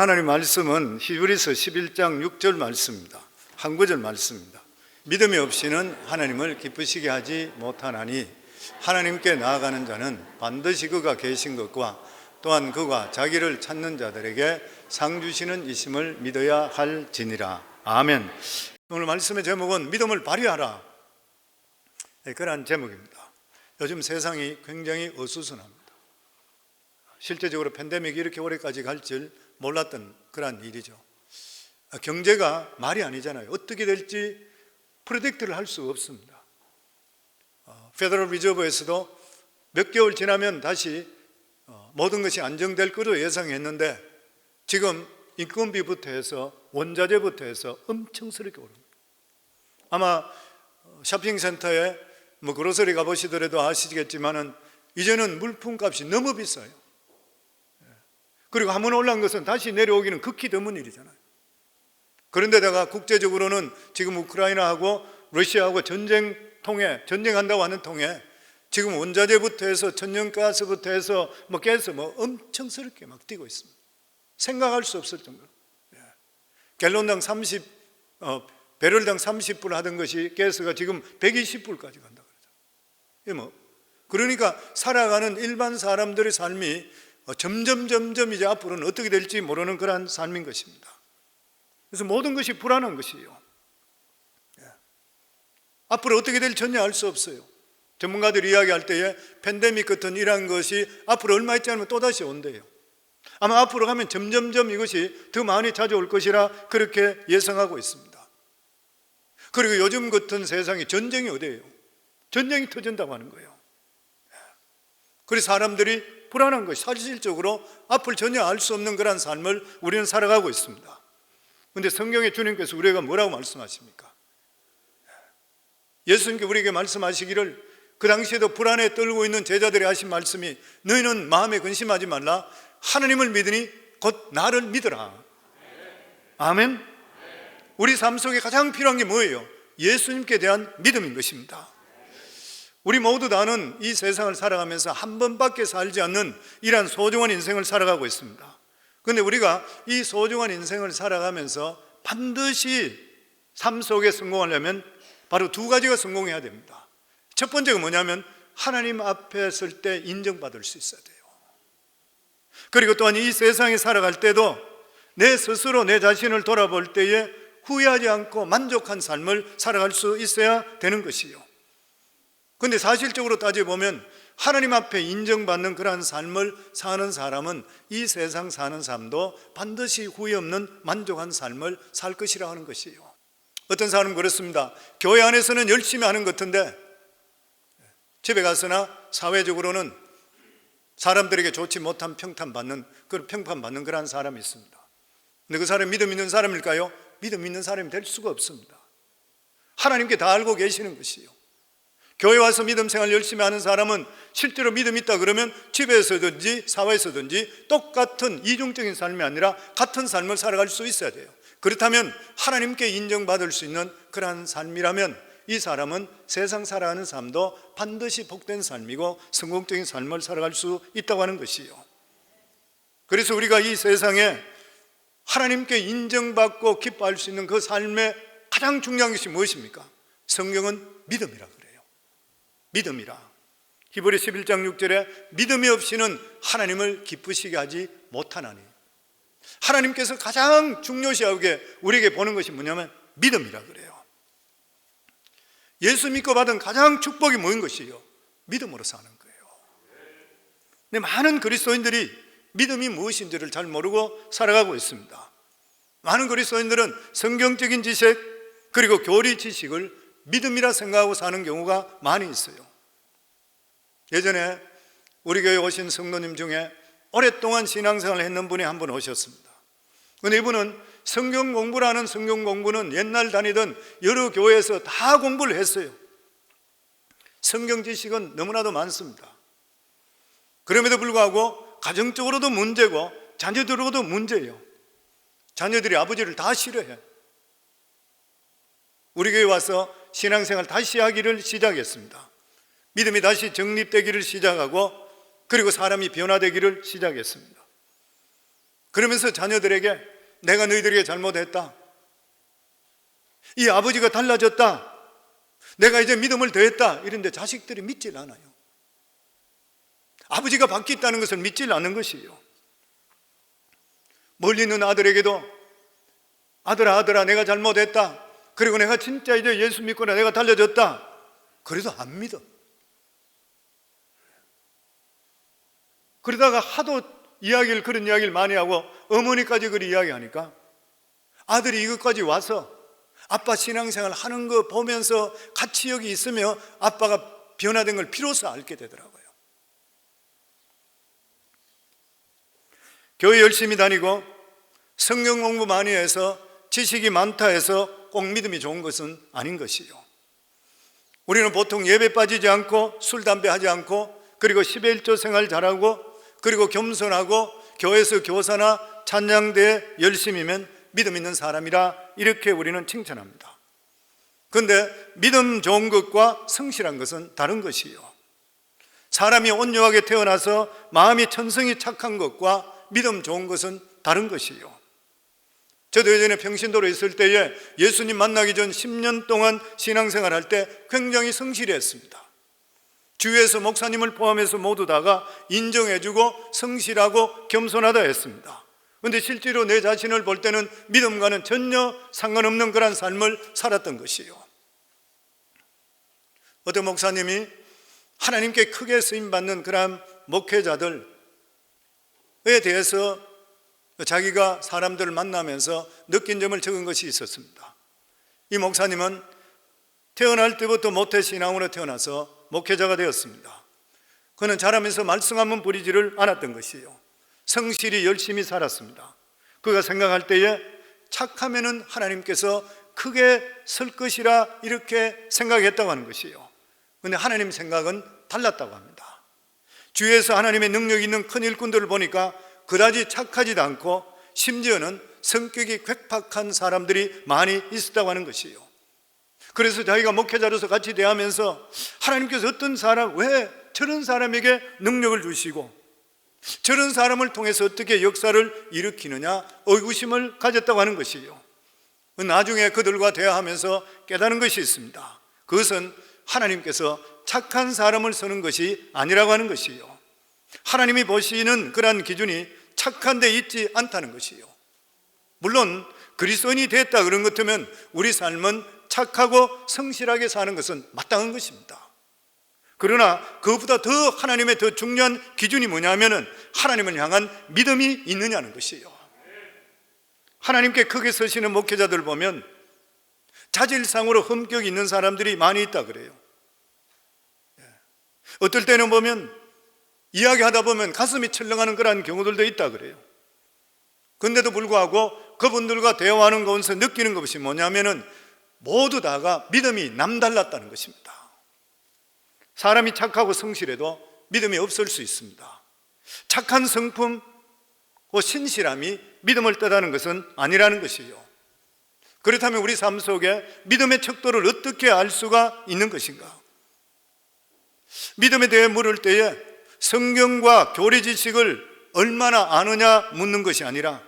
하나님 말씀은 히브리서 11장 6절 말씀입니다. 한 구절 말씀입니다. 믿음이 없이는 하나님을 기쁘시게 하지 못하나니 하나님께 나아가는 자는 반드시 그가 계신 것과 또한 그가 자기를 찾는 자들에게 상 주시는 이심을 믿어야 할지니라. 아멘. 오늘 말씀의 제목은 믿음을 발휘하라, 그런 제목입니다. 요즘 세상이 굉장히 어수선합니다. 실제적으로 팬데믹이 이렇게 오래까지 갈 줄 몰랐던 그런 일이죠. 경제가 말이 아니잖아요. 어떻게 될지 프레딕트를 할 수 없습니다. 페더럴 리저브에서도 몇 개월 지나면 다시 모든 것이 안정될 거로 예상했는데 지금 인건비부터 해서 원자재부터 해서 엄청스럽게 오릅니다. 아마 쇼핑센터에 그로서리 가보시더라도 아시겠지만은 이제는 물품값이 너무 비싸요. 그리고 한번 올라간 것은 다시 내려오기는 극히 드문 일이잖아요. 그런데다가 국제적으로는 지금 우크라이나하고 러시아하고 전쟁한다고 하는 통에 지금 원자재부터 해서 천연가스부터 해서 가스 엄청스럽게 막 뛰고 있습니다. 생각할 수 없을 정도로. 갤론당 배럴당 30불 하던 것이 가스가 지금 120불까지 간다 그러죠. 그러니까 살아가는 일반 사람들의 삶이 점점 이제 앞으로는 어떻게 될지 모르는 그러한 삶인 것입니다. 그래서 모든 것이 불안한 것이에요. 앞으로 어떻게 될지 전혀 알 수 없어요. 전문가들이 이야기할 때에 팬데믹 같은 이러한 것이 앞으로 얼마 있지 않으면 또다시 온대요. 아마 앞으로 가면 점점 이것이 더 많이 찾아올 것이라 그렇게 예상하고 있습니다. 그리고 요즘 같은 세상에 전쟁이 어디예요? 전쟁이 터진다고 하는 거예요. 그래서 사람들이 불안한 것이 사실적으로 앞을 전혀 알 수 없는 그런 삶을 우리는 살아가고 있습니다. 그런데 성경의 주님께서 우리에게 뭐라고 말씀하십니까? 예수님께 우리에게 말씀하시기를, 그 당시에도 불안에 떨고 있는 제자들이 하신 말씀이, 너희는 마음에 근심하지 말라, 하나님을 믿으니 곧 나를 믿으라. 아멘. 우리 삶 속에 가장 필요한 게 뭐예요? 예수님께 대한 믿음인 것입니다. 우리 모두 다는 이 세상을 살아가면서 한 번밖에 살지 않는 이러한 소중한 인생을 살아가고 있습니다. 그런데 우리가 이 소중한 인생을 살아가면서 반드시 삶 속에 성공하려면 바로 두 가지가 성공해야 됩니다. 첫 번째가 뭐냐면 하나님 앞에 설 때 인정받을 수 있어야 돼요. 그리고 또한 이 세상에 살아갈 때도 내 스스로 내 자신을 돌아볼 때에 후회하지 않고 만족한 삶을 살아갈 수 있어야 되는 것이요. 그런데 사실적으로 따져보면 하나님 앞에 인정받는 그러한 삶을 사는 사람은 이 세상 사는 삶도 반드시 후회 없는 만족한 삶을 살 것이라 하는 것이에요. 어떤 사람은 그렇습니다. 교회 안에서는 열심히 하는 것 같은데 집에 가서나 사회적으로는 사람들에게 좋지 못한 평판받는 그런 사람이 있습니다. 근데 그 사람이 믿음 있는 사람일까요? 믿음 있는 사람이 될 수가 없습니다. 하나님께 다 알고 계시는 것이요. 교회 와서 믿음 생활 열심히 하는 사람은 실제로 믿음 있다 그러면 집에서든지 사회에서든지 똑같은 이중적인 삶이 아니라 같은 삶을 살아갈 수 있어야 돼요. 그렇다면 하나님께 인정받을 수 있는 그러한 삶이라면 이 사람은 세상 살아가는 삶도 반드시 복된 삶이고 성공적인 삶을 살아갈 수 있다고 하는 것이요. 그래서 우리가 이 세상에 하나님께 인정받고 기뻐할 수 있는 그 삶의 가장 중요한 것이 무엇입니까? 성경은 믿음이라 그래요. 믿음이라. 히브리 11장 6절에 믿음이 없이는 하나님을 기쁘시게 하지 못하나니, 하나님께서 가장 중요시하게 우리에게 보는 것이 뭐냐면 믿음이라 그래요. 예수 믿고 받은 가장 축복이 뭐인 것이요? 믿음으로 사는 거예요. 근데 많은 그리스도인들이 믿음이 무엇인지를 잘 모르고 살아가고 있습니다. 많은 그리스도인들은 성경적인 지식 그리고 교리 지식을 믿음이라 생각하고 사는 경우가 많이 있어요. 예전에 우리 교회 오신 성도님 중에 오랫동안 신앙생활을 했는 분이 한 분 오셨습니다. 그런데 이분은 성경 공부는 옛날 다니던 여러 교회에서 다 공부를 했어요. 성경 지식은 너무나도 많습니다. 그럼에도 불구하고 가정적으로도 문제고 자녀들로도 문제예요. 자녀들이 아버지를 다 싫어해요. 우리 교회 와서 신앙생활 다시 하기를 시작했습니다. 믿음이 다시 정립되기를 시작하고 그리고 사람이 변화되기를 시작했습니다. 그러면서 자녀들에게 내가 너희들에게 잘못했다, 이 아버지가 달라졌다, 내가 이제 믿음을 더했다, 이런데 자식들이 믿질 않아요. 아버지가 바뀌었다는 것을 믿질 않는 것이에요. 멀리 있는 아들에게도 아들아 내가 잘못했다, 그리고 내가 진짜 이제 예수 믿거나 내가 달라졌다, 그래도 안 믿어. 그러다가 하도 그런 이야기를 많이 하고 어머니까지 그리 이야기하니까 아들이 이것까지 와서 아빠 신앙생활 하는 거 보면서 같이 여기 있으며 아빠가 변화된 걸 비로소 알게 되더라고요. 교회 열심히 다니고 성경 공부 많이 해서 지식이 많다 해서 꼭 믿음이 좋은 것은 아닌 것이요. 우리는 보통 예배 빠지지 않고 술, 담배 하지 않고 그리고 11조 생활 잘하고 그리고 겸손하고 교회에서 교사나 찬양대에 열심히면 믿음 있는 사람이라 이렇게 우리는 칭찬합니다. 그런데 믿음 좋은 것과 성실한 것은 다른 것이요. 사람이 온유하게 태어나서 마음이 천성이 착한 것과 믿음 좋은 것은 다른 것이요. 저도 예전에 평신도로 있을 때에 예수님 만나기 전 10년 동안 신앙생활 할 때 굉장히 성실히 했습니다. 주위에서 목사님을 포함해서 모두 다가 인정해주고 성실하고 겸손하다 했습니다. 그런데 실제로 내 자신을 볼 때는 믿음과는 전혀 상관없는 그런 삶을 살았던 것이에요. 어떤 목사님이 하나님께 크게 쓰임받는 그런 목회자들에 대해서 자기가 사람들을 만나면서 느낀 점을 적은 것이 있었습니다. 이 목사님은 태어날 때부터 모태신앙으로 태어나서 목회자가 되었습니다. 그는 자라면서 말썽 한번 부리지를 않았던 것이에요. 성실히 열심히 살았습니다. 그가 생각할 때에 착하면은 하나님께서 크게 쓸 것이라 이렇게 생각했다고 하는 것이에요. 그런데 하나님 생각은 달랐다고 합니다. 주위에서 하나님의 능력이 있는 큰 일꾼들을 보니까 그다지 착하지도 않고 심지어는 성격이 괴팍한 사람들이 많이 있었다고 하는 것이에요. 그래서 자기가 목회자로서 같이 대하면서 하나님께서 어떤 사람, 왜 저런 사람에게 능력을 주시고 저런 사람을 통해서 어떻게 역사를 일으키느냐 의구심을 가졌다고 하는 것이에요. 나중에 그들과 대화하면서 깨달은 것이 있습니다. 그것은 하나님께서 착한 사람을 쓰는 것이 아니라고 하는 것이에요. 하나님이 보시는 그러한 기준이 착한 데 있지 않다는 것이에요. 물론 그리스도인이 됐다 그런 것 같으면 우리 삶은 착하고 성실하게 사는 것은 마땅한 것입니다. 그러나 그것보다 더 하나님의 더 중요한 기준이 뭐냐면은 하나님을 향한 믿음이 있느냐는 것이에요. 하나님께 크게 서시는 목회자들 보면 자질상으로 흠격이 있는 사람들이 많이 있다 그래요. 어떨 때는 보면 이야기하다 보면 가슴이 철렁하는 그런 경우들도 있다 그래요. 그런데도 불구하고 그분들과 대화하는 곳에서 느끼는 것이 뭐냐면은 모두 다가 믿음이 남달랐다는 것입니다. 사람이 착하고 성실해도 믿음이 없을 수 있습니다. 착한 성품, 신실함이 믿음을 뜻하는 것은 아니라는 것이요. 그렇다면 우리 삶 속에 믿음의 척도를 어떻게 알 수가 있는 것인가? 믿음에 대해 물을 때에 성경과 교리 지식을 얼마나 아느냐 묻는 것이 아니라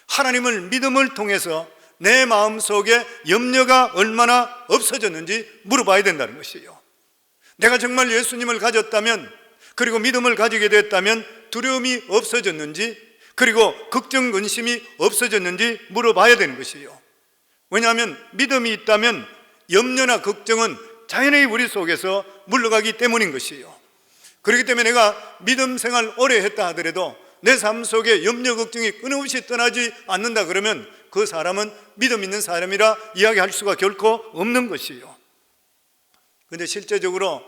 하나님을 믿음을 통해서 내 마음속에 염려가 얼마나 없어졌는지 물어봐야 된다는 것이에요. 내가 정말 예수님을 가졌다면, 그리고 믿음을 가지게 됐다면 두려움이 없어졌는지, 그리고 걱정, 근심이 없어졌는지 물어봐야 되는 것이에요. 왜냐하면 믿음이 있다면 염려나 걱정은 자연히 우리 속에서 물러가기 때문인 것이에요. 그렇기 때문에 내가 믿음 생활 오래 했다 하더라도 내 삶 속에 염려, 걱정이 끊임없이 떠나지 않는다 그러면 그 사람은 믿음 있는 사람이라 이야기할 수가 결코 없는 것이에요. 그런데 실제적으로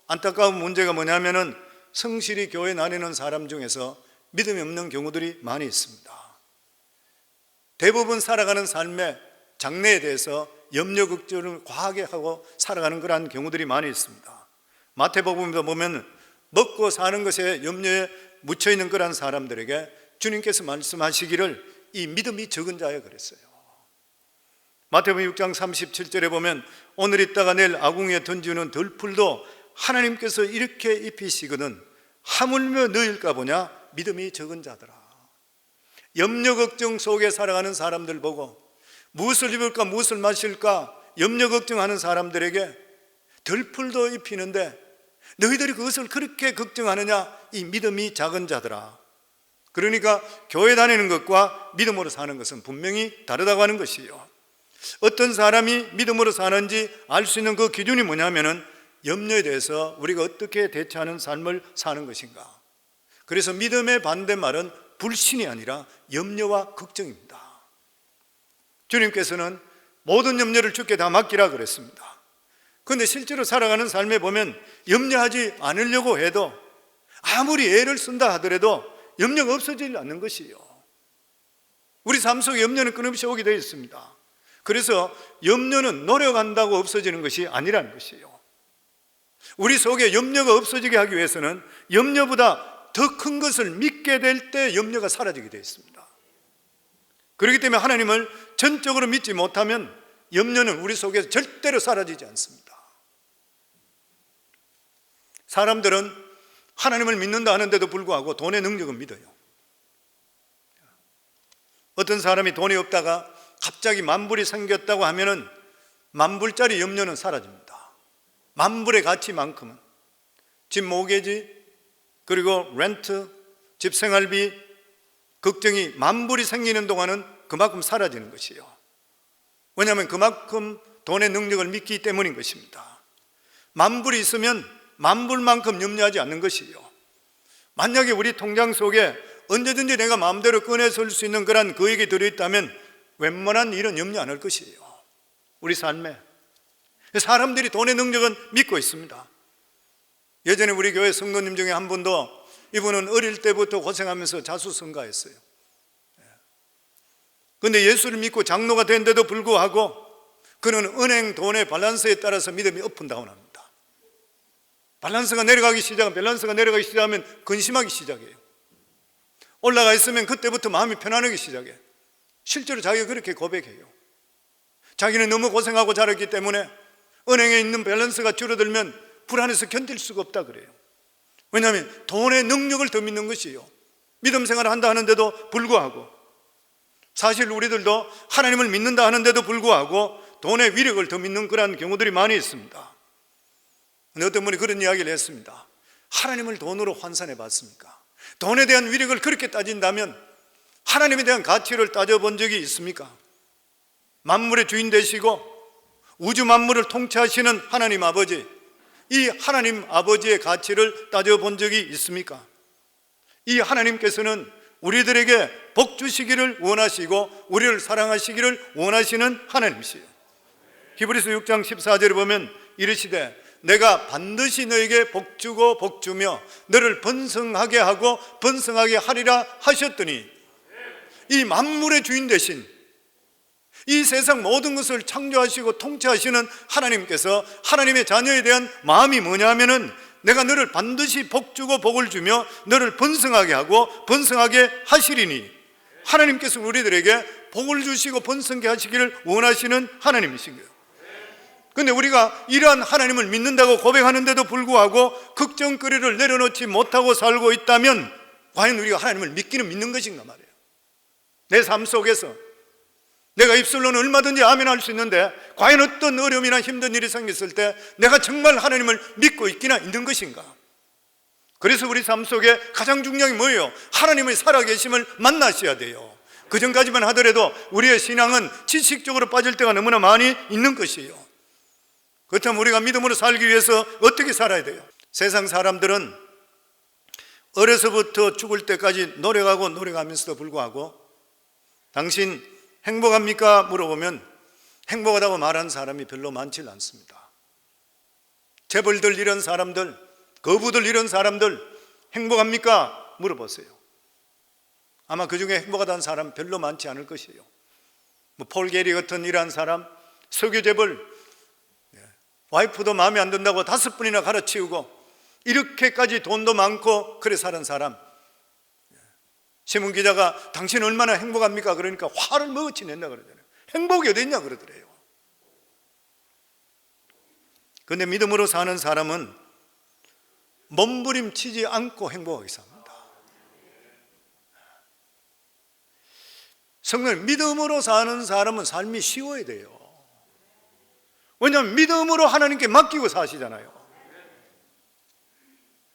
안타까운 문제가 뭐냐면은 성실히 교회 다니는 사람 중에서 믿음이 없는 경우들이 많이 있습니다. 대부분 살아가는 삶의 장래에 대해서 염려, 걱정을 과하게 하고 살아가는 그러한 경우들이 많이 있습니다. 마태복음에 보면 먹고 사는 것에 염려에 묻혀있는 그러한 사람들에게 주님께서 말씀하시기를 이 믿음이 적은 자야 그랬어요. 마태복음 6장 37절에 보면 오늘 있다가 내일 아궁이에 던지는 들풀도 하나님께서 이렇게 입히시거든 하물며 너일까 보냐 믿음이 적은 자들아. 염려 걱정 속에 살아가는 사람들 보고 무엇을 입을까 무엇을 마실까 염려 걱정하는 사람들에게 덜풀도 입히는데 너희들이 그것을 그렇게 걱정하느냐, 이 믿음이 작은 자들아. 그러니까 교회 다니는 것과 믿음으로 사는 것은 분명히 다르다고 하는 것이요. 어떤 사람이 믿음으로 사는지 알 수 있는 그 기준이 뭐냐면은 염려에 대해서 우리가 어떻게 대처하는 삶을 사는 것인가. 그래서 믿음의 반대말은 불신이 아니라 염려와 걱정입니다. 주님께서는 모든 염려를 주께 다 맡기라 그랬습니다. 그런데 실제로 살아가는 삶에 보면 염려하지 않으려고 해도 아무리 애를 쓴다 하더라도 염려가 없어지지 않는 것이요. 우리 삶 속에 염려는 끊임없이 오게 되어 있습니다. 그래서 염려는 노력한다고 없어지는 것이 아니라는 것이요. 우리 속에 염려가 없어지게 하기 위해서는 염려보다 더 큰 것을 믿게 될 때 염려가 사라지게 되어 있습니다. 그렇기 때문에 하나님을 전적으로 믿지 못하면 염려는 우리 속에서 절대로 사라지지 않습니다. 사람들은 하나님을 믿는다 하는데도 불구하고 돈의 능력은 믿어요. 어떤 사람이 돈이 없다가 갑자기 만불이 생겼다고 하면은 만불짜리 염려는 사라집니다. 만불의 가치만큼은 집 모기지, 그리고 렌트, 집 생활비 걱정이 만불이 생기는 동안은 그만큼 사라지는 것이요. 왜냐하면 그만큼 돈의 능력을 믿기 때문인 것입니다. 만불이 있으면 만불만큼 염려하지 않는 것이요. 만약에 우리 통장 속에 언제든지 내가 마음대로 꺼내 쓸 수 있는 그런 거액이 들어있다면 웬만한 일은 염려 안 할 것이에요. 우리 삶에 사람들이 돈의 능력은 믿고 있습니다. 예전에 우리 교회 성도님 중에 한 분도, 이분은 어릴 때부터 고생하면서 자수성가했어요. 그런데 예수를 믿고 장로가 된데도 불구하고 그는 은행 돈의 밸런스에 따라서 믿음이 업앤다운합니다. 밸런스가 내려가기 시작하면 근심하기 시작해요. 올라가 있으면 그때부터 마음이 편안하기 시작해요. 실제로 자기가 그렇게 고백해요. 자기는 너무 고생하고 자랐기 때문에 은행에 있는 밸런스가 줄어들면 불안해서 견딜 수가 없다 그래요. 왜냐하면 돈의 능력을 더 믿는 것이에요. 믿음 생활을 한다 하는데도 불구하고, 사실 우리들도 하나님을 믿는다 하는데도 불구하고 돈의 위력을 더 믿는 그런 경우들이 많이 있습니다. 근데 어떤 분이 그런 이야기를 했습니다. 하나님을 돈으로 환산해 봤습니까? 돈에 대한 위력을 그렇게 따진다면 하나님에 대한 가치를 따져본 적이 있습니까? 만물의 주인 되시고 우주 만물을 통치하시는 하나님 아버지, 이 하나님 아버지의 가치를 따져본 적이 있습니까? 이 하나님께서는 우리들에게 복 주시기를 원하시고 우리를 사랑하시기를 원하시는 하나님이시요. 히브리서 6장 14절에 보면 이르시되 내가 반드시 너에게 복 주고 복 주며 너를 번성하게 하고 번성하게 하리라 하셨더니, 이 만물의 주인 되신 이 세상 모든 것을 창조하시고 통치하시는 하나님께서 하나님의 자녀에 대한 마음이 뭐냐면은 내가 너를 반드시 복 주고 복을 주며 너를 번성하게 하고 번성하게 하시리니, 하나님께서 우리들에게 복을 주시고 번성하게 하시기를 원하시는 하나님이신 거예요. 그런데 우리가 이러한 하나님을 믿는다고 고백하는데도 불구하고 걱정거리를 내려놓지 못하고 살고 있다면 과연 우리가 하나님을 믿기는 믿는 것인가 말이에요. 내 삶 속에서 내가 입술로는 얼마든지 아멘 할 수 있는데 과연 어떤 어려움이나 힘든 일이 생겼을 때 내가 정말 하나님을 믿고 있기나 있는 것인가? 그래서 우리 삶 속에 가장 중요한 게 뭐예요? 하나님의 살아계심을 만나셔야 돼요. 그 전까지만 하더라도 우리의 신앙은 지식적으로 빠질 때가 너무나 많이 있는 것이에요. 그렇다면 우리가 믿음으로 살기 위해서 어떻게 살아야 돼요? 세상 사람들은 어려서부터 죽을 때까지 노력하면서도 불구하고 당신 행복합니까? 물어보면 행복하다고 말하는 사람이 별로 많지 않습니다. 재벌들 이런 사람들, 거부들 이런 사람들 행복합니까? 물어보세요. 아마 그 중에 행복하다는 사람 별로 많지 않을 것이에요. 폴 게리 같은 이러한 사람, 석유 재벌, 와이프도 마음에 안 든다고 5번이나 갈아치우고 이렇게까지 돈도 많고 그래 사는 사람, 신문기자가 당신 얼마나 행복합니까? 그러니까 화를 먹어치 낸다 그러잖아요. 행복이 어디 있냐 그러더래요. 그런데 믿음으로 사는 사람은 몸부림치지 않고 행복하게 삽니다. 성도님, 믿음으로 사는 사람은 삶이 쉬워야 돼요. 왜냐하면 믿음으로 하나님께 맡기고 사시잖아요.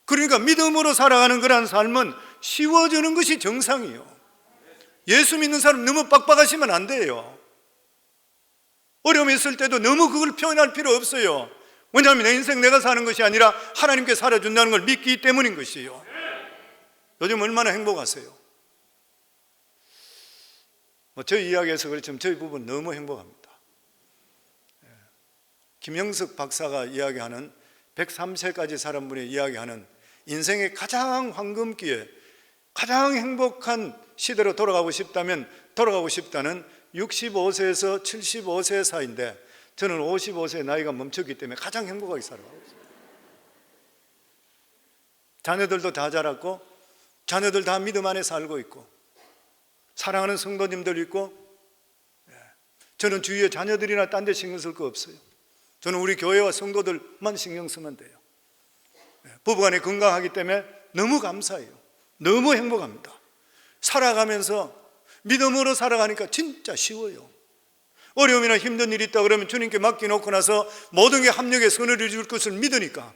그러니까 믿음으로 살아가는 그런 삶은 쉬워지는 것이 정상이에요. 예수 믿는 사람 너무 빡빡하시면 안 돼요. 어려움이 있을 때도 너무 그걸 표현할 필요 없어요. 왜냐하면 내 인생 내가 사는 것이 아니라 하나님께 살아준다는 걸 믿기 때문인 것이에요. 요즘 얼마나 행복하세요? 저희 이야기에서 그렇지만 저희 부부는 너무 행복합니다. 김영석 박사가 이야기하는 103세까지 살은 분이 이야기하는 인생의 가장 황금기에 가장 행복한 시대로 돌아가고 싶다면 돌아가고 싶다는 65세에서 75세 사이인데 저는 55세 나이가 멈췄기 때문에 가장 행복하게 살아가고 있어요. 자녀들도 다 자랐고 자녀들 다 믿음 안에 살고 있고 사랑하는 성도님들 있고, 저는 주위에 자녀들이나 딴 데 신경 쓸 거 없어요. 저는 우리 교회와 성도들만 신경 쓰면 돼요. 부부간에 건강하기 때문에 너무 감사해요. 너무 행복합니다. 살아가면서 믿음으로 살아가니까 진짜 쉬워요. 어려움이나 힘든 일이 있다 그러면 주님께 맡겨놓고 나서 모든 게 합력의 선을 이룰 것을 믿으니까,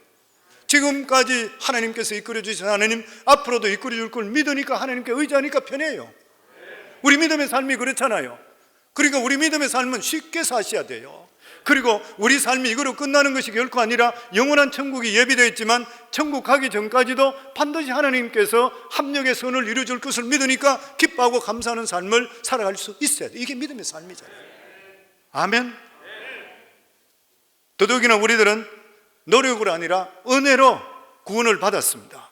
지금까지 하나님께서 이끌어 주신 하나님 앞으로도 이끌어 줄 걸 믿으니까, 하나님께 의지하니까 편해요. 우리 믿음의 삶이 그렇잖아요. 그러니까 우리 믿음의 삶은 쉽게 사셔야 돼요. 그리고 우리 삶이 이거로 끝나는 것이 결코 아니라 영원한 천국이 예비되어 있지만 천국 가기 전까지도 반드시 하나님께서 합력의 선을 이루어줄 것을 믿으니까 기뻐하고 감사하는 삶을 살아갈 수 있어야 돼요. 이게 믿음의 삶이잖아요. 아멘. 더더욱이나 우리들은 노력으로 아니라 은혜로 구원을 받았습니다.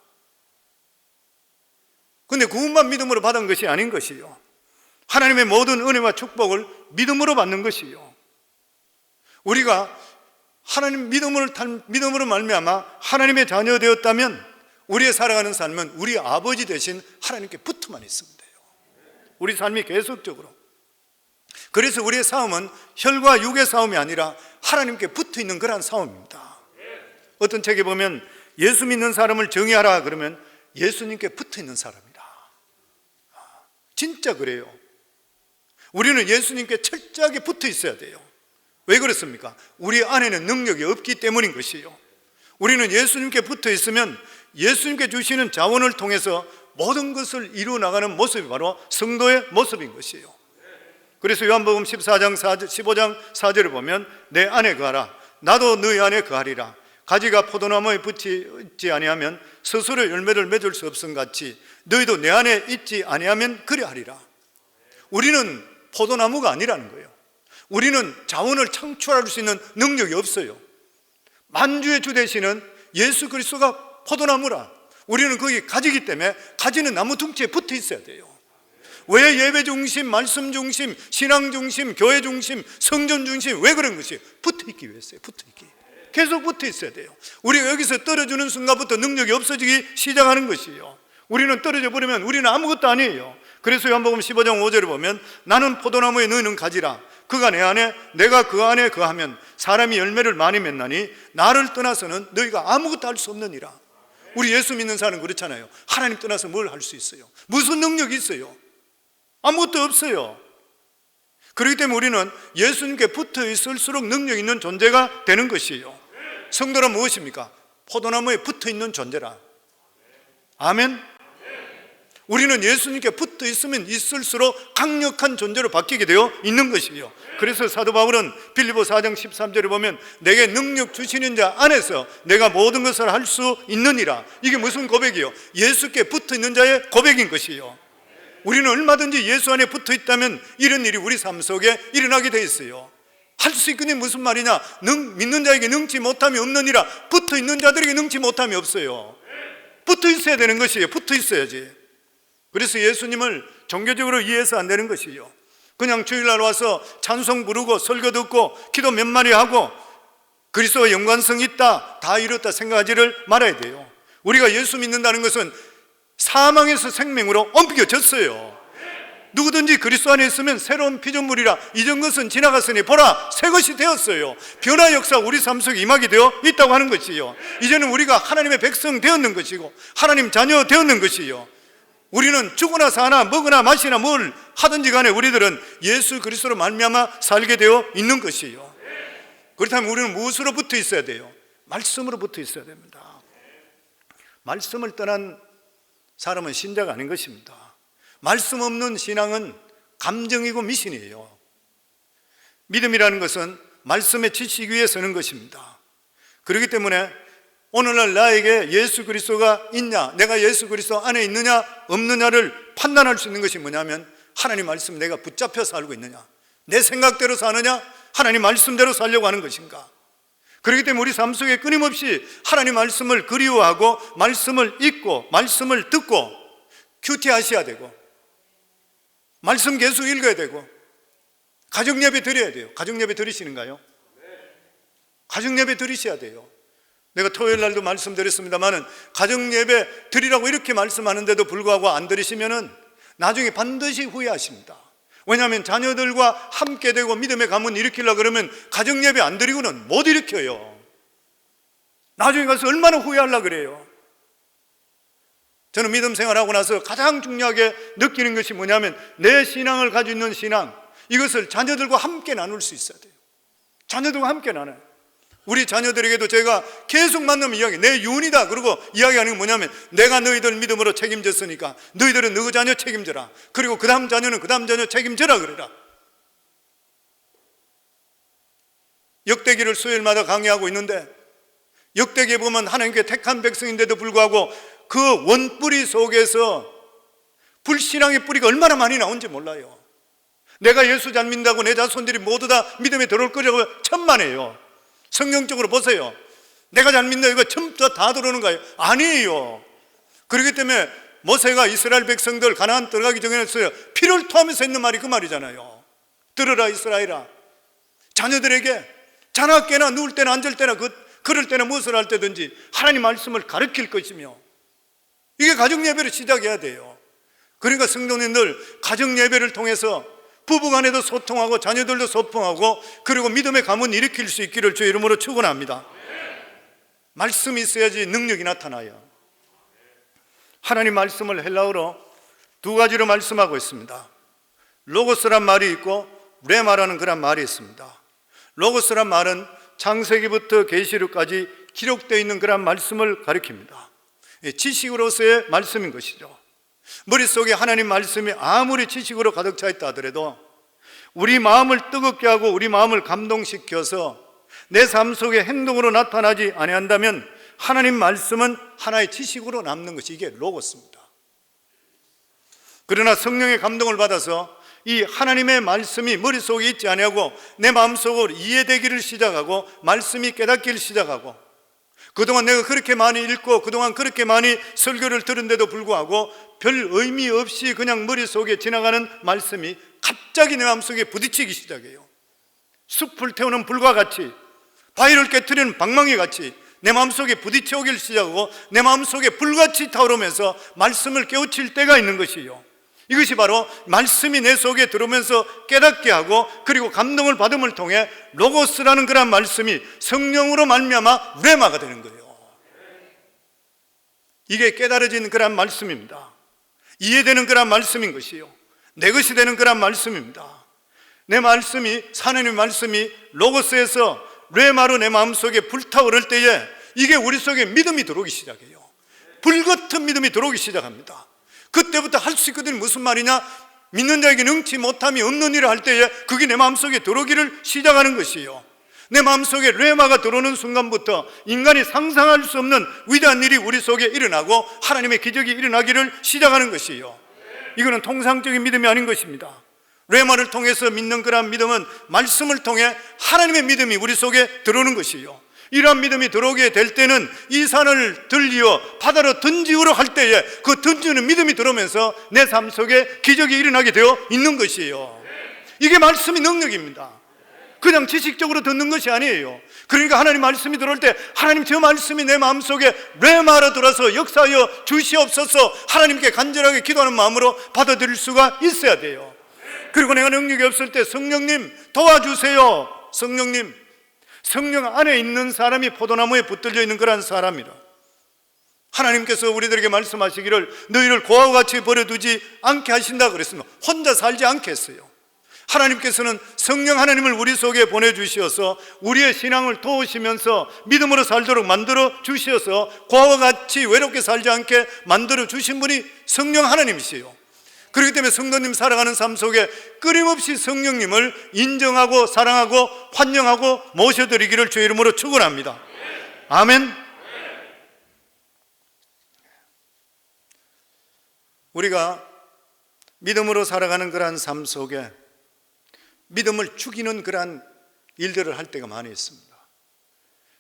그런데 구원만 믿음으로 받은 것이 아닌 것이요, 하나님의 모든 은혜와 축복을 믿음으로 받는 것이요, 우리가 하나님 믿음으로 말미암아 하나님의 자녀 되었다면 우리의 살아가는 삶은 우리 아버지 대신 하나님께 붙어만 있으면 돼요. 우리 삶이 계속적으로. 그래서 우리의 싸움은 혈과 육의 싸움이 아니라 하나님께 붙어 있는 그런 싸움입니다. 어떤 책에 보면 예수 믿는 사람을 정의하라 그러면 예수님께 붙어 있는 사람이다. 진짜 그래요. 우리는 예수님께 철저하게 붙어 있어야 돼요. 왜 그렇습니까? 우리 안에는 능력이 없기 때문인 것이에요. 우리는 예수님께 붙어 있으면 예수님께 주시는 자원을 통해서 모든 것을 이루어 나가는 모습이 바로 성도의 모습인 것이에요. 그래서 요한복음 15장 4절을 보면 내 안에 거하라 나도 너희 안에 거하리라. 가지가 포도나무에 붙지 아니하면 스스로 열매를 맺을 수 없음 같이 너희도 내 안에 있지 아니하면 그리하리라. 우리는 포도나무가 아니라는 거예요. 우리는 자원을 창출할 수 있는 능력이 없어요. 만주의 주 되시는 예수 그리스도가 포도나무라. 우리는 거기 가지기 때문에 가지는 나무 둥지에 붙어 있어야 돼요. 왜 예배 중심, 말씀 중심, 신앙 중심, 교회 중심, 성전 중심, 왜 그런 것이? 붙어 있기 위해서요. 붙어 있기. 계속 붙어 있어야 돼요. 우리가 여기서 떨어지는 순간부터 능력이 없어지기 시작하는 것이에요. 우리는 떨어져 버리면 우리는 아무것도 아니에요. 그래서 요한복음 15장 5절에 보면 나는 포도나무에 너희는 가지라. 그가 내 안에 내가 그 안에 거하면 사람이 열매를 많이 맺나니 나를 떠나서는 너희가 아무것도 할 수 없느니라. 우리 예수 믿는 사람은 그렇잖아요. 하나님 떠나서 뭘 할 수 있어요? 무슨 능력이 있어요? 아무것도 없어요. 그렇기 때문에 우리는 예수님께 붙어 있을수록 능력 있는 존재가 되는 것이에요. 성도란 무엇입니까? 포도나무에 붙어 있는 존재라. 아멘. 우리는 예수님께 붙어 있으면 있을수록 강력한 존재로 바뀌게 되어 있는 것이에요. 그래서 사도 바울은 빌립보 4장 13절에 보면 내게 능력 주시는 자 안에서 내가 모든 것을 할 수 있느니라. 이게 무슨 고백이요? 예수께 붙어 있는 자의 고백인 것이에요. 우리는 얼마든지 예수 안에 붙어 있다면 이런 일이 우리 삶 속에 일어나게 돼 있어요. 할 수 있거든 무슨 말이냐? 믿는 자에게 능치 못함이 없느니라. 붙어 있는 자들에게 능치 못함이 없어요. 붙어 있어야 되는 것이에요. 붙어 있어야지. 그래서 예수님을 종교적으로 이해해서 안 되는 것이에요. 그냥 주일날 와서 찬송 부르고 설교 듣고 기도 몇 마디 하고 그리스도와 연관성 있다, 다 이뤘다 생각하지를 말아야 돼요. 우리가 예수 믿는다는 것은 사망에서 생명으로 옮겨졌어요. 누구든지 그리스도 안에 있으면 새로운 피조물이라. 이전 것은 지나갔으니 보라 새 것이 되었어요. 변화 역사 우리 삶 속에 임하게 되어 있다고 하는 것이요. 이제는 우리가 하나님의 백성 되었는 것이고 하나님 자녀 되었는 것이요. 우리는 죽으나 사나 먹으나 마시나 뭘 하든지 간에 우리들은 예수 그리스도로 말미암아 살게 되어 있는 것이에요. 그렇다면 우리는 무엇으로 붙어 있어야 돼요? 말씀으로 붙어 있어야 됩니다. 말씀을 떠난 사람은 신자가 아닌 것입니다. 말씀 없는 신앙은 감정이고 미신이에요. 믿음이라는 것은 말씀의 지식 위에 서는 것입니다. 그렇기 때문에 오늘날 나에게 예수 그리스도가 있냐, 내가 예수 그리스도 안에 있느냐 없느냐를 판단할 수 있는 것이 뭐냐면 하나님 말씀 내가 붙잡혀 살고 있느냐, 내 생각대로 사느냐, 하나님 말씀대로 살려고 하는 것인가. 그렇기 때문에 우리 삶 속에 끊임없이 하나님 말씀을 그리워하고 말씀을 읽고 말씀을 듣고 큐티하셔야 되고 말씀 계속 읽어야 되고 가정예배 드려야 돼요. 가정예배 드리시는가요? 가정예배 드리셔야 돼요. 내가 토요일 날도 말씀드렸습니다만은 가정예배 드리라고 이렇게 말씀하는데도 불구하고 안 드리시면은 나중에 반드시 후회하십니다. 왜냐하면 자녀들과 함께 되고 믿음의 가문 일으키려고 그러면 가정예배 안 드리고는 못 일으켜요. 나중에 가서 얼마나 후회하려고 그래요. 저는 믿음 생활하고 나서 가장 중요하게 느끼는 것이 뭐냐면 내 신앙을 가지고 있는 신앙, 이것을 자녀들과 함께 나눌 수 있어야 돼요. 자녀들과 함께 나눠요. 우리 자녀들에게도 제가 계속 만나면 이야기, 내 윤이다 그러고 이야기하는 게 뭐냐면 내가 너희들 믿음으로 책임졌으니까 너희들은 너 자녀 책임져라. 그리고 그 다음 자녀는 그 다음 자녀 책임져라 그래라. 역대기를 수요일마다 강의하고 있는데 역대기에 보면 하나님께 택한 백성인데도 불구하고 그 원뿌리 속에서 불신앙의 뿌리가 얼마나 많이 나온지 몰라요. 내가 예수 잘 믿는다고 내 자손들이 모두 다 믿음에 들어올 거라고 천만에요. 성경적으로 보세요. 내가 잘 믿는다 이거 전부 다 들어오는 거예요? 아니에요. 그렇기 때문에 모세가 이스라엘 백성들 가나안 들어가기 전에 했어요. 피를 토하면서 했는 말이 그 말이잖아요. 들으라 이스라엘아, 자녀들에게 자나 깨나 누울 때나 앉을 때나 그럴 때나 무엇을 할 때든지 하나님 말씀을 가르칠 것이며, 이게 가정예배를 시작해야 돼요. 그러니까 성도님들 가정예배를 통해서 부부간에도 소통하고 자녀들도 소통하고 그리고 믿음의 가문 일으킬 수 있기를 주의 이름으로 축원합니다. 말씀이 있어야지 능력이 나타나요. 하나님 말씀을 헬라어로 두 가지로 말씀하고 있습니다. 로고스란 말이 있고 레마라는 그런 말이 있습니다. 로고스란 말은 창세기부터 계시록까지 기록되어 있는 그런 말씀을 가리킵니다. 지식으로서의 말씀인 것이죠. 머릿속에 하나님 말씀이 아무리 지식으로 가득 차 있다 하더라도 우리 마음을 뜨겁게 하고 우리 마음을 감동시켜서 내 삶 속에 행동으로 나타나지 아니한다면 하나님 말씀은 하나의 지식으로 남는 것이 이게 로고스입니다. 그러나 성령의 감동을 받아서 이 하나님의 말씀이 머릿속에 있지 아니하고 내 마음속으로 이해되기를 시작하고 말씀이 깨닫기를 시작하고, 그동안 내가 그렇게 많이 읽고 그동안 그렇게 많이 설교를 들은데도 불구하고 별 의미 없이 그냥 머릿속에 지나가는 말씀이 갑자기 내 마음속에 부딪히기 시작해요. 숲을 태우는 불과 같이, 바위를 깨트리는 방망이 같이 내 마음속에 부딪혀 오길 시작하고 내 마음속에 불같이 타오르면서 말씀을 깨우칠 때가 있는 것이요, 이것이 바로 말씀이 내 속에 들어오면서 깨닫게 하고 그리고 감동을 받음을 통해 로고스라는 그런 말씀이 성령으로 말미암아 레마가 되는 거예요. 이게 깨달아지는 그런 말씀입니다. 이해되는 그런 말씀인 것이요, 내 것이 되는 그런 말씀입니다. 내 말씀이, 하나님의 말씀이 로고스에서 레마로 내 마음속에 불타오를 때에 이게 우리 속에 믿음이 들어오기 시작해요. 불같은 믿음이 들어오기 시작합니다. 그때부터 할 수 있거든요. 무슨 말이냐? 믿는 자에게 능치 못함이 없는 일을 할 때에 그게 내 마음속에 들어오기를 시작하는 것이에요. 내 마음속에 레마가 들어오는 순간부터 인간이 상상할 수 없는 위대한 일이 우리 속에 일어나고 하나님의 기적이 일어나기를 시작하는 것이에요. 이거는 통상적인 믿음이 아닌 것입니다. 레마를 통해서 믿는 그런 믿음은 말씀을 통해 하나님의 믿음이 우리 속에 들어오는 것이에요. 이러한 믿음이 들어오게 될 때는 이 산을 들리어 바다로 던지우러 할 때에 그 던지는 믿음이 들어오면서 내 삶 속에 기적이 일어나게 되어 있는 것이에요. 이게 말씀의 능력입니다. 그냥 지식적으로 듣는 것이 아니에요. 그러니까 하나님 말씀이 들어올 때 하나님 저 말씀이 내 마음속에 레마로 들어서 역사하여 주시옵소서 하나님께 간절하게 기도하는 마음으로 받아들일 수가 있어야 돼요. 그리고 내가 능력이 없을 때 성령님 도와주세요. 성령 안에 있는 사람이 포도나무에 붙들려 있는 그런 사람이라. 하나님께서 우리들에게 말씀하시기를 너희를 고아와 같이 버려두지 않게 하신다 그랬습니다. 혼자 살지 않게 했어요. 하나님께서는 성령 하나님을 우리 속에 보내주시어서 우리의 신앙을 도우시면서 믿음으로 살도록 만들어 주시어서 고아와 같이 외롭게 살지 않게 만들어 주신 분이 성령 하나님이시요. 그렇기 때문에 성도님 살아가는 삶 속에 끊임없이 성령님을 인정하고 사랑하고 환영하고 모셔드리기를 주의 이름으로 축원합니다. 아멘. 우리가 믿음으로 살아가는 그러한 삶 속에 믿음을 죽이는 그러한 일들을 할 때가 많이 있습니다.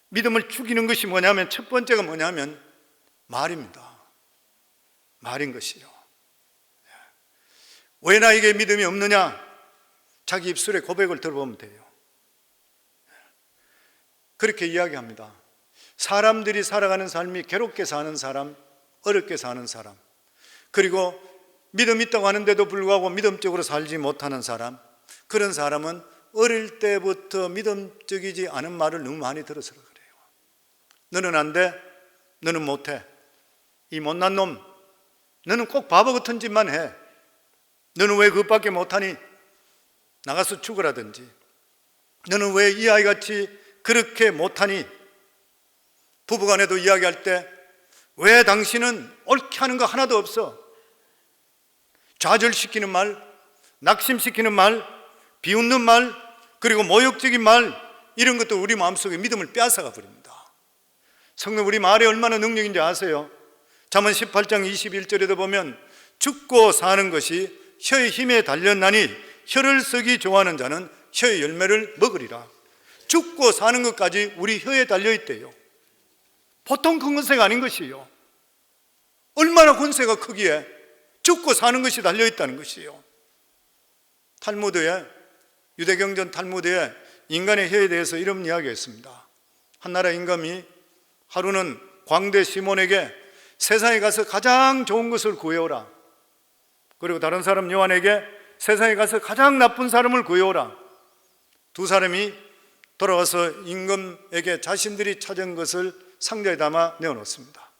믿음을 죽이는 것이 뭐냐면 첫 번째가 뭐냐면 말입니다. 말인 것이요. 왜 나에게 믿음이 없느냐? 자기 입술의 고백을 들어보면 돼요. 그렇게 이야기합니다. 사람들이 살아가는 삶이 괴롭게 사는 사람, 어렵게 사는 사람, 그리고 믿음 있다고 하는데도 불구하고 믿음적으로 살지 못하는 사람, 그런 사람은 어릴 때부터 믿음적이지 않은 말을 너무 많이 들어서 그래요. 너는 안 돼, 너는 못해, 이 못난 놈, 너는 꼭 바보 같은 짓만 해, 너는 왜 그것밖에 못하니, 나가서 죽으라든지, 너는 왜 이 아이같이 그렇게 못하니. 부부간에도 이야기할 때 왜 당신은 옳게 하는 거 하나도 없어. 좌절시키는 말, 낙심시키는 말, 비웃는 말, 그리고 모욕적인 말, 이런 것도 우리 마음속에 믿음을 빼앗아가 버립니다. 성령, 우리 말에 얼마나 능력인지 아세요? 잠언 18장 21절에도 보면 죽고 사는 것이 혀의 힘에 달렸나니 혀를 쓰기 좋아하는 자는 혀의 열매를 먹으리라. 죽고 사는 것까지 우리 혀에 달려있대요. 보통 큰 권세가 아닌 것이에요. 얼마나 권세가 크기에 죽고 사는 것이 달려있다는 것이에요. 탈무드에, 유대경전 탈무드에 인간의 혀에 대해서 이런 이야기가 있습니다. 한 나라 임금이 하루는 광대 시몬에게 세상에 가서 가장 좋은 것을 구해오라, 그리고 다른 사람 요한에게 세상에 가서 가장 나쁜 사람을 구해오라. 두 사람이 돌아와서 임금에게 자신들이 찾은 것을 상자에 담아 내어놓습니다.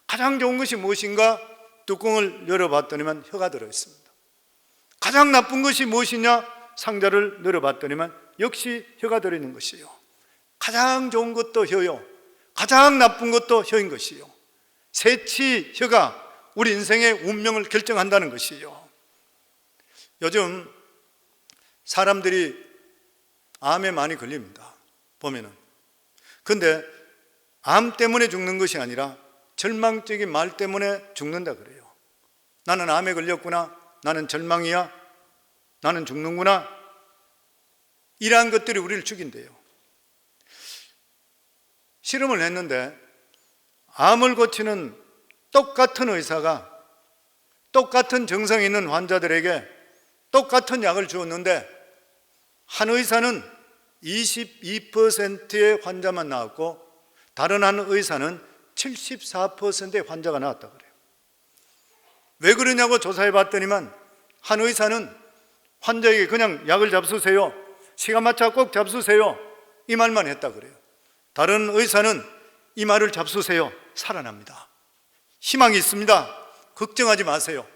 가장 좋은 것이 무엇인가 뚜껑을 열어봤더니만 혀가 들어있습니다. 가장 나쁜 것이 무엇이냐, 상자를 열어봤더니만 역시 혀가 들어있는 것이요. 가장 좋은 것도 혀요, 가장 나쁜 것도 혀인 것이요. 새치 혀가 우리 인생의 운명을 결정한다는 것이요. 요즘 사람들이 암에 많이 걸립니다. 보면은. 근데 암 때문에 죽는 것이 아니라 절망적인 말 때문에 죽는다 그래요. 나는 암에 걸렸구나, 나는 절망이야, 나는 죽는구나, 이러한 것들이 우리를 죽인대요. 실험을 했는데 암을 고치는 똑같은 의사가 똑같은 증상이 있는 환자들에게 똑같은 약을 주었는데 한 의사는 22%의 환자만 나왔고 다른 한 의사는 74%의 환자가 나왔다 그래요. 왜 그러냐고 조사해 봤더니만 한 의사는 환자에게 그냥 약을 잡수세요, 시간 맞춰 꼭 잡수세요, 이 말만 했다 그래요. 다른 의사는 이 말을 잡수세요, 살아납니다, 희망이 있습니다, 걱정하지 마세요.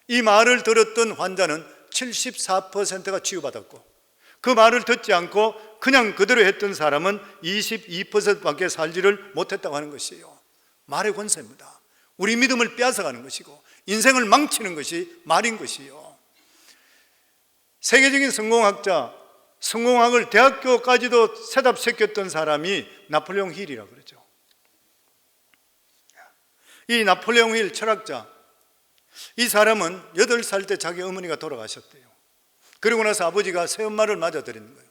이 말을 들었던 환자는 74%가 치유받았고 그 말을 듣지 않고 그냥 그대로 했던 사람은 22%밖에 살지를 못했다고 하는 것이에요. 말의 권세입니다. 우리 믿음을 빼앗아가는 것이고 인생을 망치는 것이 말인 것이요. 세계적인 성공학자, 성공학을 대학교까지도 세답시켰던 사람이 나폴레옹 힐이라고 그러죠. 이 나폴레옹 힐 철학자, 이 사람은 8살 때 자기 어머니가 돌아가셨대요. 그리고 나서 아버지가 새엄마를 맞아들이는 거예요.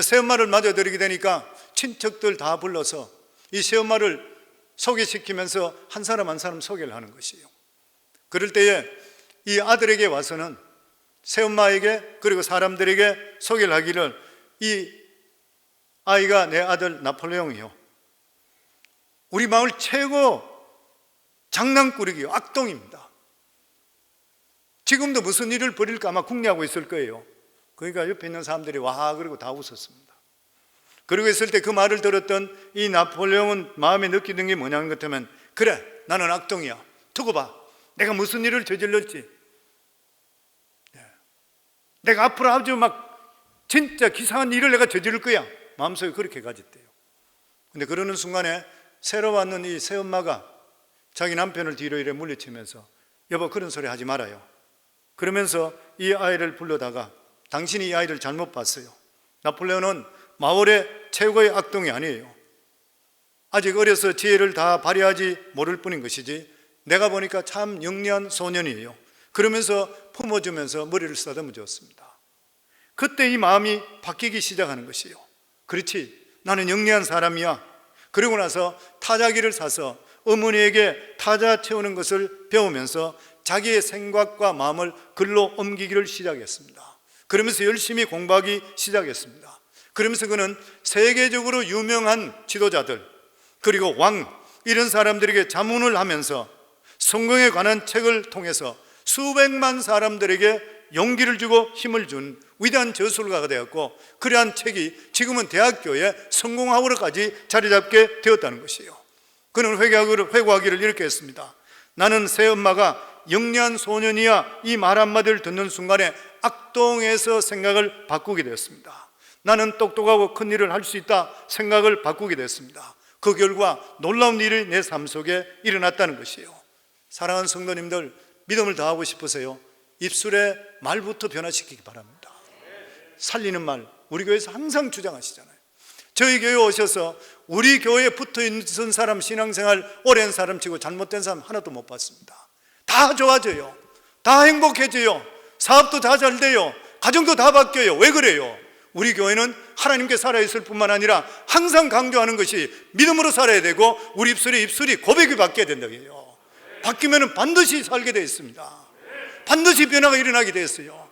새엄마를 맞아들이게 되니까 친척들 다 불러서 이 새엄마를 소개시키면서 한 사람 한 사람 소개를 하는 것이에요. 그럴 때에 이 아들에게 와서는 새엄마에게 그리고 사람들에게 소개를 하기를, 이 아이가 내 아들 나폴레옹이요, 우리 마을 최고 장난꾸러기요, 악동입니다. 지금도 무슨 일을 벌일까 아마 궁리하고 있을 거예요. 그러니까 옆에 있는 사람들이 와 그리고 다 웃었습니다. 그러고 있을 때 그 말을 들었던 이 나폴레옹은 마음에 느끼는 게 뭐냐는 것 같으면 그래, 나는 악동이야. 두고 봐. 내가 무슨 일을 저질렀지. 내가 앞으로 아주 막 진짜 기상한 일을 내가 저지를 거야. 마음속에 그렇게 가졌대요. 근데 그러는 순간에 새로 왔는 이 새엄마가 자기 남편을 뒤로 이래 물리치면서 여보, 그런 소리 하지 말아요. 그러면서 이 아이를 불러다가 당신이 이 아이를 잘못 봤어요. 나폴레옹은 마을의 최고의 악동이 아니에요. 아직 어려서 지혜를 다 발휘하지 모를 뿐인 것이지 내가 보니까 참 영리한 소년이에요. 그러면서 품어주면서 머리를 쓰다듬어 주었습니다. 그때 이 마음이 바뀌기 시작하는 것이에요. 그렇지, 나는 영리한 사람이야. 그러고 나서 타자기를 사서 어머니에게 타자 채우는 것을 배우면서 자기의 생각과 마음을 글로 옮기기를 시작했습니다. 그러면서 열심히 공부하기 시작했습니다. 그러면서 그는 세계적으로 유명한 지도자들 그리고 왕 이런 사람들에게 자문을 하면서 성공에 관한 책을 통해서 수백만 사람들에게 용기를 주고 힘을 준 위대한 저술가가 되었고, 그러한 책이 지금은 대학교에 성공학으로까지 자리 잡게 되었다는 것이에요. 그는 회고하기를 이렇게 했습니다. 나는 새엄마가 영리한 소년이야 이 말 한마디를 듣는 순간에 악동에서 생각을 바꾸게 되었습니다. 나는 똑똑하고 큰 일을 할 수 있다 생각을 바꾸게 되었습니다. 그 결과 놀라운 일이 내 삶 속에 일어났다는 것이에요. 사랑하는 성도님들, 믿음을 더하고 싶으세요? 입술의 말부터 변화시키기 바랍니다. 살리는 말, 우리 교회에서 항상 주장하시잖아요. 저희 교회에 오셔서 우리 교회에 붙어 있는 사람, 신앙생활 오랜 사람 치고 잘못된 사람 하나도 못 봤습니다. 다 좋아져요. 다 행복해져요. 사업도 다 잘 돼요. 가정도 다 바뀌어요. 왜 그래요? 우리 교회는 하나님께 살아있을 뿐만 아니라 항상 강조하는 것이 믿음으로 살아야 되고 우리 입술이 고백이 바뀌어야 된다고요. 바뀌면 반드시 살게 되어 있습니다. 반드시 변화가 일어나게 되었어요.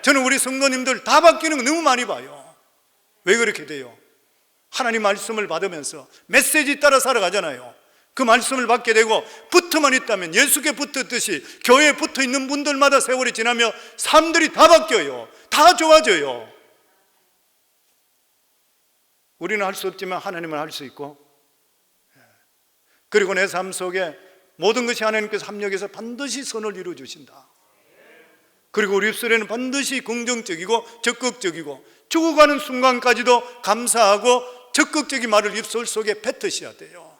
저는 우리 성도님들 다 바뀌는 거 너무 많이 봐요. 왜 그렇게 돼요? 하나님 말씀을 받으면서 메시지 따라 살아가잖아요. 그 말씀을 받게 되고 붙어만 있다면 예수께 붙었듯이 교회에 붙어 있는 분들마다 세월이 지나며 삶들이 다 바뀌어요. 다 좋아져요. 우리는 할 수 없지만 하나님은 할 수 있고, 그리고 내 삶 속에 모든 것이 하나님께서 합력해서 반드시 선을 이루어 주신다. 그리고 우리 입술에는 반드시 긍정적이고 적극적이고 죽어가는 순간까지도 감사하고 적극적인 말을 입술 속에 뱉으셔야 돼요.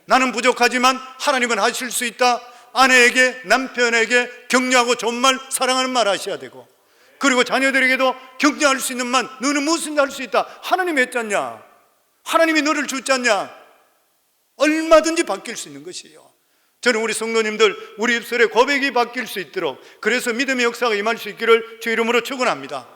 나는 부족하지만 하나님은 하실 수 있다. 아내에게, 남편에게 격려하고 좋은 말, 사랑하는 말 하셔야 되고, 그리고 자녀들에게도 격려할 수 있는 말, 너는 무엇인지 할 수 있다. 하나님이 했잖냐? 하나님이 너를 줬잖냐? 얼마든지 바뀔 수 있는 것이에요. 저는 우리 성도님들 우리 입술에 고백이 바뀔 수 있도록, 그래서 믿음의 역사가 임할 수 있기를 주 이름으로 축원합니다.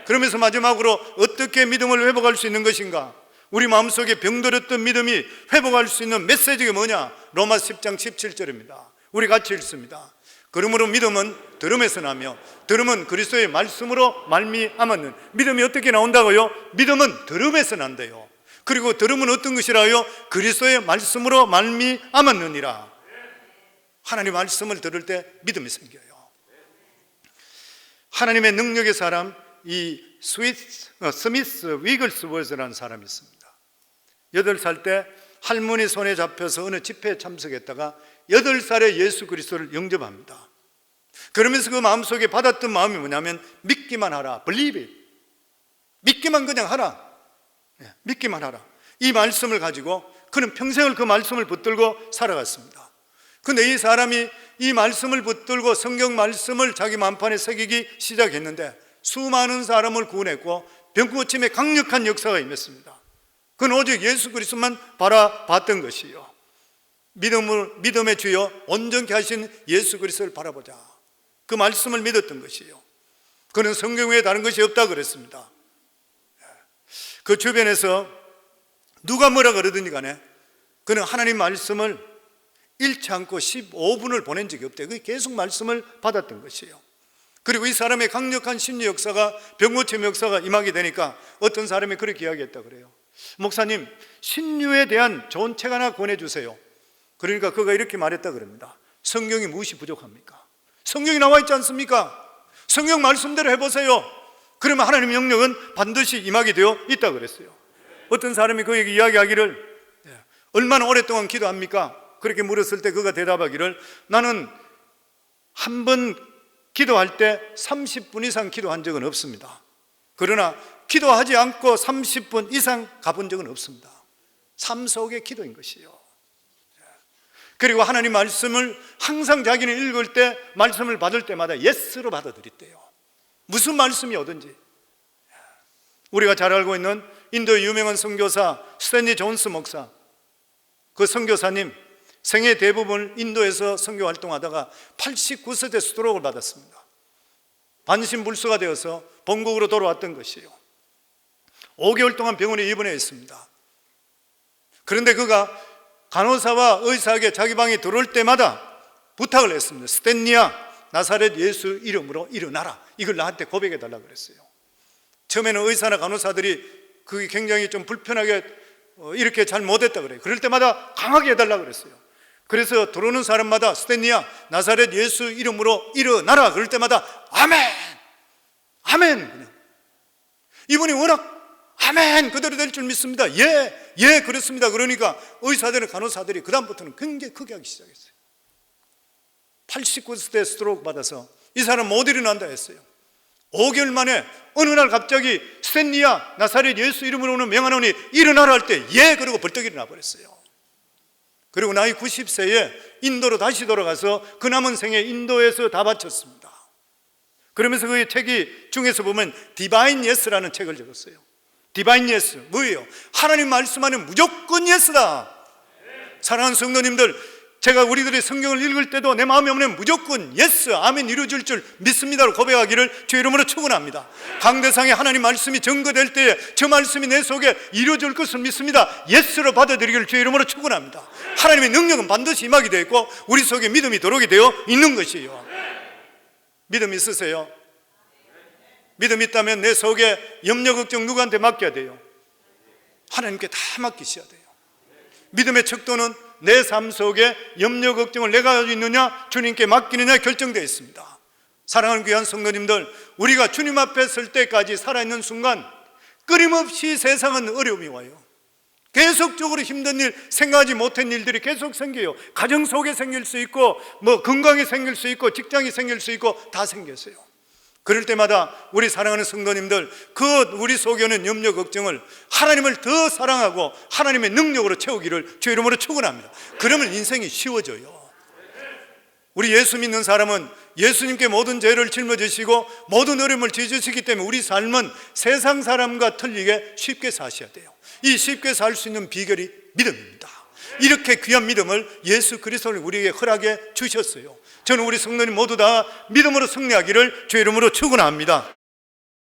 그러면서 마지막으로 어떻게 믿음을 회복할 수 있는 것인가? 우리 마음속에 병들었던 믿음이 회복할 수 있는 메시지가 뭐냐? 로마 10장 17절입니다. 우리 같이 읽습니다. 그러므로 믿음은 들음에서 나며 들음은 그리스도의 말씀으로 말미암았는. 믿음이 어떻게 나온다고요? 믿음은 들음에서 난대요. 그리고 들음은 어떤 것이라요? 그리스도의 말씀으로 말미암았느니라. 하나님 말씀을 들을 때 믿음이 생겨요. 하나님의 능력의 사람, 이 스미스 위글스워스라는 사람이 있습니다. 8살 때 할머니 손에 잡혀서 어느 집회에 참석했다가 8살에 예수 그리스도를 영접합니다. 그러면서 그 마음속에 받았던 마음이 뭐냐면 믿기만 하라, believe it. 믿기만 그냥 하라. 믿기만 하라. 이 말씀을 가지고 그는 평생을 그 말씀을 붙들고 살아갔습니다. 근데 이 사람이 이 말씀을 붙들고 성경 말씀을 자기 만판에 새기기 시작했는데 수많은 사람을 구원했고 병고침에 강력한 역사가 임했습니다. 그는 오직 예수 그리스도만 바라봤던 것이요. 믿음의 주여 온전케 하신 예수 그리스도를 바라보자. 그 말씀을 믿었던 것이요. 그는 성경 외에 다른 것이 없다 그랬습니다. 그 주변에서 누가 뭐라 그러든지 간에 그는 하나님 말씀을 잃지 않고 15분을 보낸 적이 없대요. 계속 말씀을 받았던 것이에요. 그리고 이 사람의 강력한 심리 역사가, 병고침 역사가 임하게 되니까 어떤 사람이 그렇게 이야기했다 그래요. 목사님, 신유에 대한 좋은 책 하나 권해주세요. 그러니까 그가 이렇게 말했다 그럽니다. 성경이 무엇이 부족합니까? 성경이 나와 있지 않습니까? 성경 말씀대로 해보세요. 그러면 하나님의 영역은 반드시 임하게 되어 있다 그랬어요. 어떤 사람이 그에게 이야기하기를 얼마나 오랫동안 기도합니까? 그렇게 물었을 때 그가 대답하기를 나는 한 번 기도할 때 30분 이상 기도한 적은 없습니다. 그러나 기도하지 않고 30분 이상 가본 적은 없습니다. 삶 속의 기도인 것이요. 그리고 하나님 말씀을 항상 자기는 읽을 때 말씀을 받을 때마다 예스로 받아들였대요. 무슨 말씀이 오든지. 우리가 잘 알고 있는 인도의 유명한 선교사 스탠리 존스 목사, 그 선교사님 생애 대부분을 인도에서 선교 활동하다가 89세 때 스트로크를 받았습니다. 반신불수가 되어서 본국으로 돌아왔던 것이에요. 5개월 동안 병원에 입원해 있습니다. 그런데 그가 간호사와 의사에게 자기 방에 들어올 때마다 부탁을 했습니다. 스탠리야, 나사렛 예수 이름으로 일어나라. 이걸 나한테 고백해 달라고 그랬어요. 처음에는 의사나 간호사들이 그게 굉장히 좀 불편하게 이렇게 잘 못했다 그래요. 그럴 때마다 강하게 해달라고 그랬어요. 그래서 들어오는 사람마다 스탠리야, 나사렛 예수 이름으로 일어나라. 그럴 때마다 아멘, 아멘. 그냥. 이분이 워낙 아멘 그대로 될 줄 믿습니다. 예 그렇습니다. 그러니까 의사들과 간호사들이 그 다음부터는 굉장히 크게 하기 시작했어요. 89세 스트로크 받아서 이 사람 못 일어난다 했어요. 5개월 만에 어느 날 갑자기 스탠리야, 나사렛 예수 이름으로 오는 명하노니 일어나라 할 때 예 그러고 벌떡 일어나 버렸어요. 그리고 나이 90세에 인도로 다시 돌아가서 그 남은 생에 인도에서 다 바쳤습니다. 그러면서 그 책이 중에서 보면 디바인 예스라는 책을 적었어요. 디바인 예스 뭐예요? 하나님 말씀하는 무조건 예스다. 사랑하는 성도님들, 제가 우리들이 성경을 읽을 때도 내 마음에 없는 무조건 예스, 아멘 이루어질 줄 믿습니다로 고백하기를 주 이름으로 축원합니다. 강대상에 하나님 말씀이 증거될 때에 저 말씀이 내 속에 이루어질 것을 믿습니다. 예스로 받아들이기를 주 이름으로 축원합니다. 하나님의 능력은 반드시 임하게 되어 있고 우리 속에 믿음이 들어오게 되어 있는 것이에요. 믿음 있으세요? 믿음 있다면 내 속에 염려 걱정 누구한테 맡겨야 돼요? 하나님께 다 맡기셔야 돼요. 믿음의 척도는 내 삶 속에 염려 걱정을 내가 가지고 있느냐 주님께 맡기느냐 결정되어 있습니다. 사랑하는 귀한 성도님들, 우리가 주님 앞에 설 때까지 살아있는 순간 끊임없이 세상은 어려움이 와요. 계속적으로 힘든 일, 생각하지 못한 일들이 계속 생겨요. 가정 속에 생길 수 있고 건강이 생길 수 있고 직장이 생길 수 있고 다 생겼어요. 그럴 때마다 우리 사랑하는 성도님들, 우리 속에 있는 염려 걱정을 하나님을 더 사랑하고 하나님의 능력으로 채우기를 주 이름으로 축원합니다. 그러면 인생이 쉬워져요. 우리 예수 믿는 사람은 예수님께 모든 죄를 짊어지시고 모든 어려움을 지으시기 때문에 우리 삶은 세상 사람과 틀리게 쉽게 사셔야 돼요. 이 쉽게 살 수 있는 비결이 믿음입니다. 이렇게 귀한 믿음을 예수 그리스도를 우리에게 허락해 주셨어요. 저는 우리 성도님 모두 다 믿음으로 승리하기를 주의 이름으로 축원합니다.